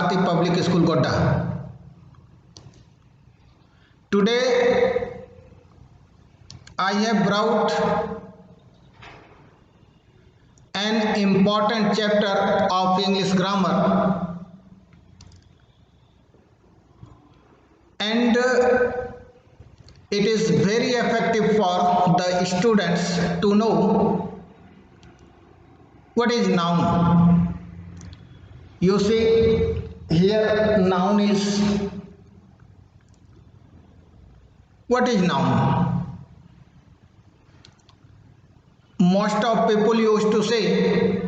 Bharati Public School, Godda. Today I have brought an important chapter of English grammar, and it is very effective for the students to know what is noun. You see here, noun is, what is noun? Most of people used to say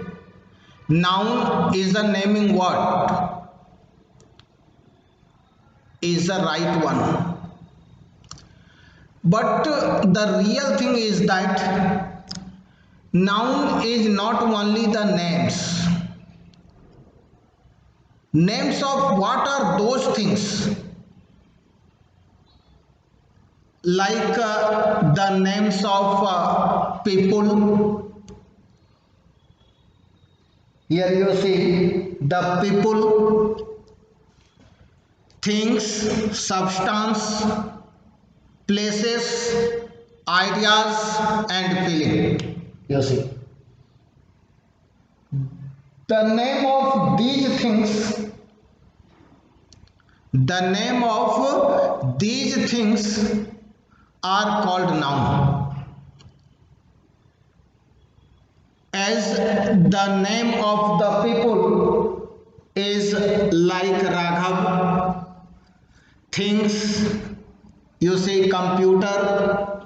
noun is a naming word, is the right one. But the real thing is that noun is not only the names. Names of what are those things? Like the names of people. Here you see the people, things, substance, places, ideas and feeling. You see the name of these things. The name of these things are called noun. As the name of the people is like Raghav, things, you see computer,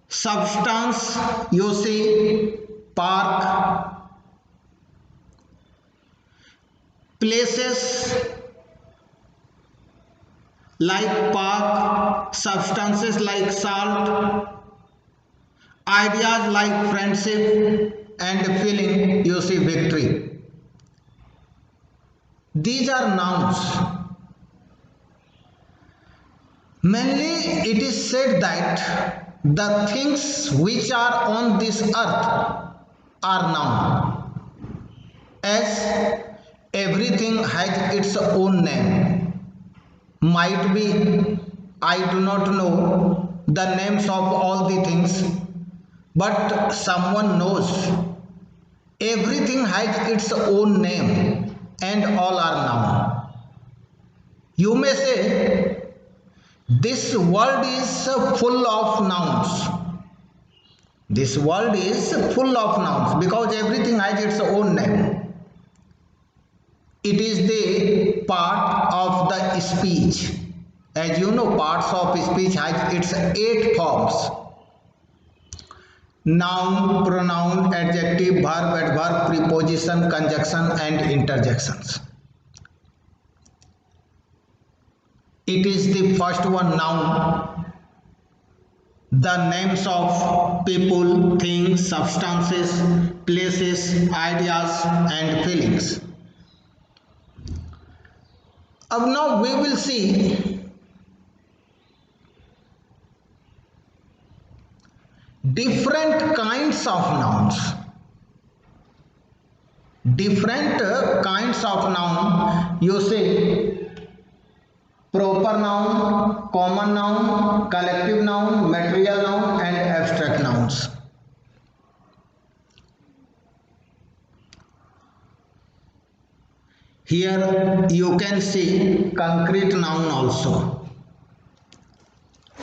substance, you see park, places like park, substances like salt, ideas like friendship, and feeling, you see victory. These are nouns. Mainly it is said that the things which are on this earth are noun, as everything has its own name. Might be I do not know the names of all the things, but someone knows. Everything has its own name and all are noun. You may say this world is full of nouns. This world is full of nouns because everything has its own name. It is the part of the speech. As you know, parts of speech has its 8 forms: noun, pronoun, adjective, verb, adverb, preposition, conjunction and interjections. It is the first one, noun. The names of people, things, substances, places, ideas and feelings. Now we will see different kinds of nouns. Different kinds of noun. You see proper noun, common noun, collective noun, material noun and abstract nouns. Here you can see concrete noun also.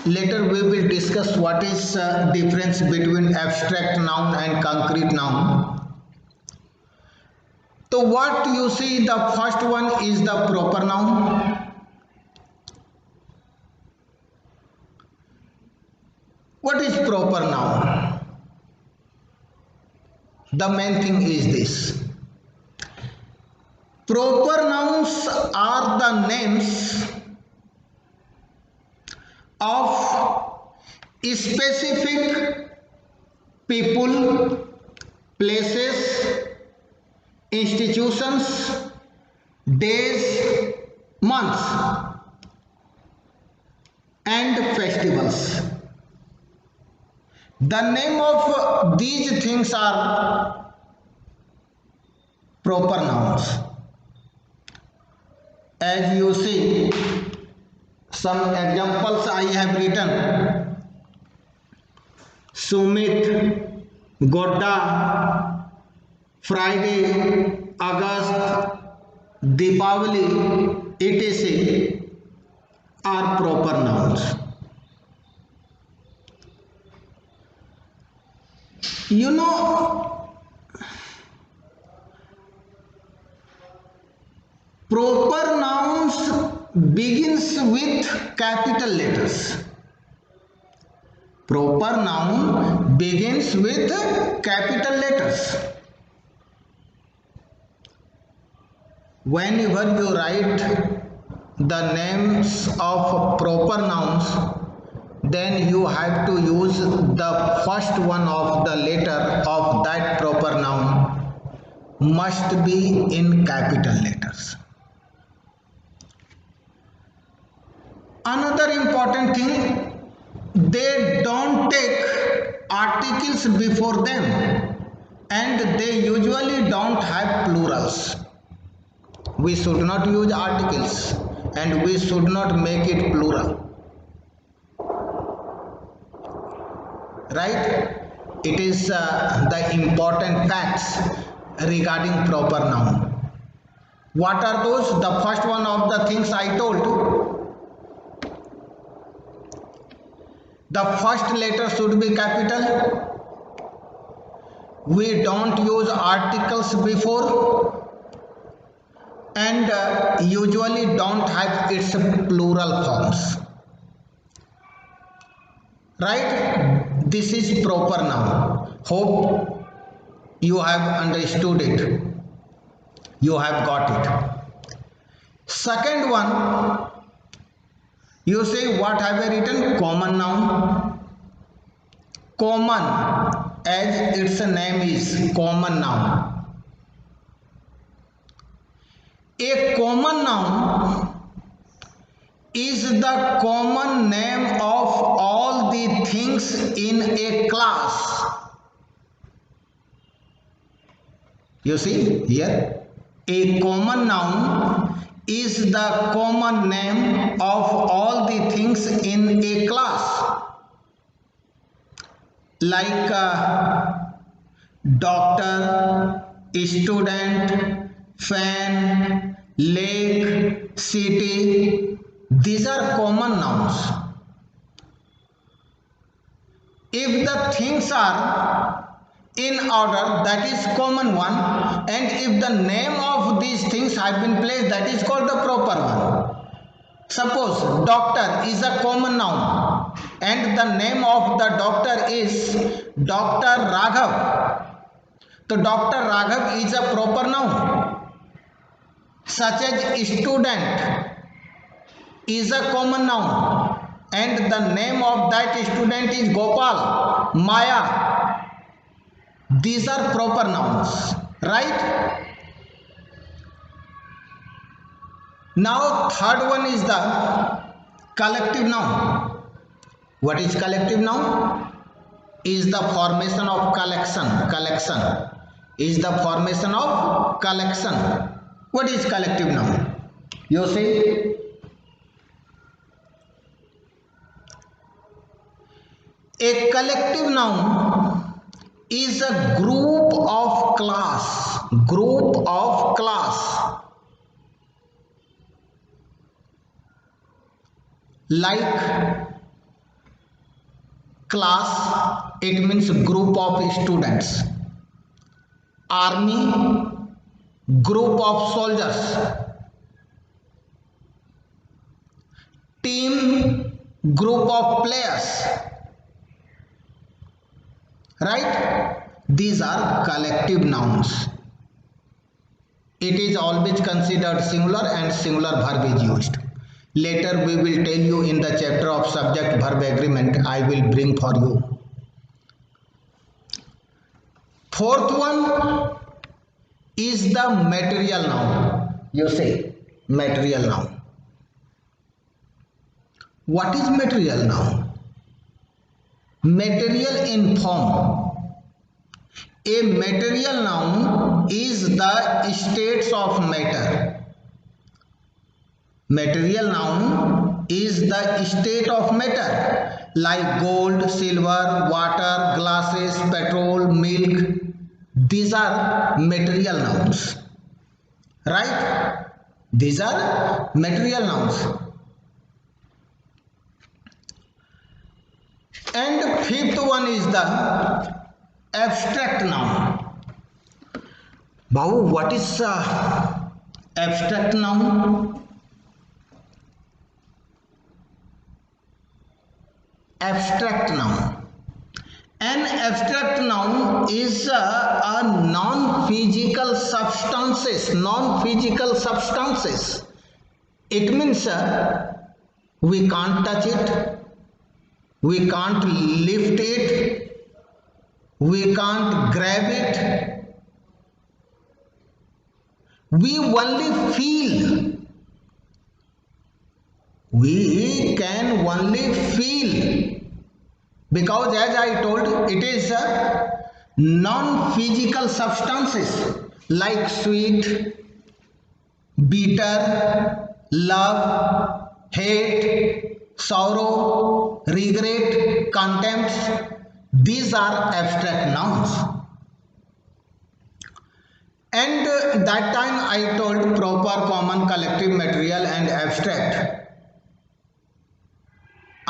Later we will discuss what is difference between abstract noun and concrete noun. So what you see, the first one is the proper noun. What is proper noun? The main thing is this. Proper nouns are the names of specific people, places, institutions, days, months and festivals. The name of these things are proper nouns. As you see, some examples I have written: Sumit, Godda, Friday, August, Deepavali, etc. are proper nouns. You know, proper nouns begins with capital letters. Proper noun begins with capital letters. Whenever you write the names of proper nouns, then you have to use the first one of the letter of that proper noun must be in capital letters. Another important thing, they don't take articles before them, and they usually don't have plurals. We should not use articles, and we should not make it plural. Right? It is the important facts regarding proper noun. What are those? The first one of the things I told. The first letter should be capital. We don't use articles before, and usually don't have its plural forms. Right? This is proper noun. Hope you have understood it. You have got it. Second one, you say what have I written? Common noun. Common, as its name is, common noun. A common noun is the common name of all the things in a class. You see here, a common noun is the common name of all the things in a class, like doctor, student, fan, lake, city. These are common nouns. If the things are in order, that is common one, and if the name of these things have been placed, that is called the proper one. Suppose doctor is a common noun and the name of the doctor is Dr. Raghav. So Dr. Raghav is a proper noun. Such as student is a common noun and the name of that student is Gopal, Maya. These are proper nouns, right? Now third one is the collective noun. What is collective noun? Is the formation of collection. Collection is the formation of collection. What is collective noun? You see, a collective noun is a group of class. Group of class. Like class, it means group of students. Army, group of soldiers. Team, group of players. Right? These are collective nouns. It is always considered singular and singular verb is used. Later we will tell you in the chapter of subject verb agreement. I will bring for you. Fourth one is the material noun. You say material noun. What is material noun? Material in form. A material noun is the states of matter. Material noun is the state of matter like gold, silver, water, glasses, petrol, milk. These are material nouns, right? These are material nouns. And fifth one is the abstract noun. Babu, what is abstract noun? Abstract noun. An abstract noun is a non-physical substances. Non-physical substances. It means we can't touch it, we can't lift it, we can't grab it. We only feel. We can only feel, because as I told, it is non-physical substances like sweet, bitter, love, hate, sorrow, regret, contempt. These are abstract nouns. And that time I told proper, common, collective, material and abstract.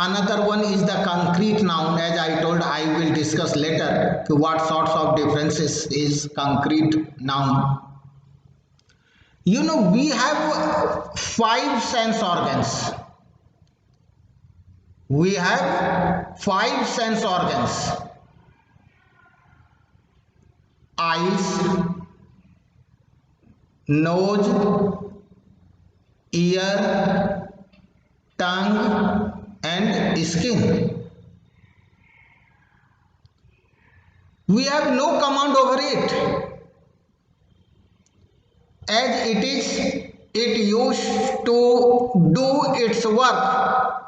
Another one is the concrete noun. As I told, I will discuss later what sorts of differences is concrete noun. You know, we have 5 sense organs. We have 5 sense organs. Eyes, nose, ear, tongue and skin. We have no command over it. As it used to do its work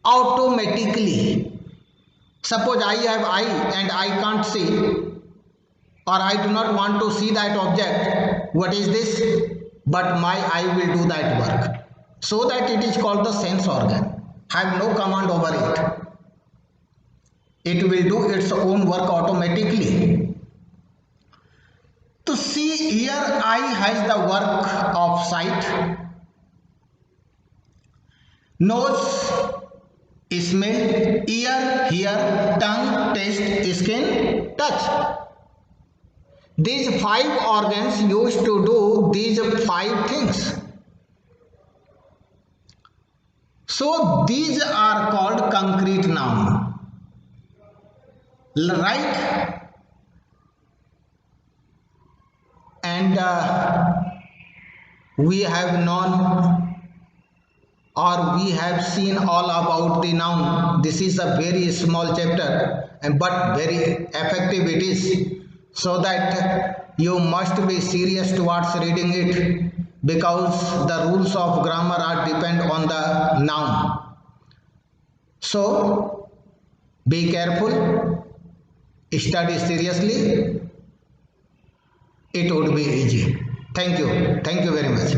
automatically. Suppose I have eye and I can't see, or I do not want to see that object. What is this? But my eye will do that work. So that it is called the sense organ. Have no command over it. It will do its own work automatically. To see, here eye has the work of sight. Nose, smell, ear, hear, tongue, taste, skin, touch. These 5 organs used to do these 5 things. So these are called concrete noun, right? And we have known, or we have seen all about the noun. This is a very small chapter, but very effective it is. So that you must be serious towards reading it, because the rules of grammar are depend on the noun. So be careful, study seriously, it would be easy. Thank you very much.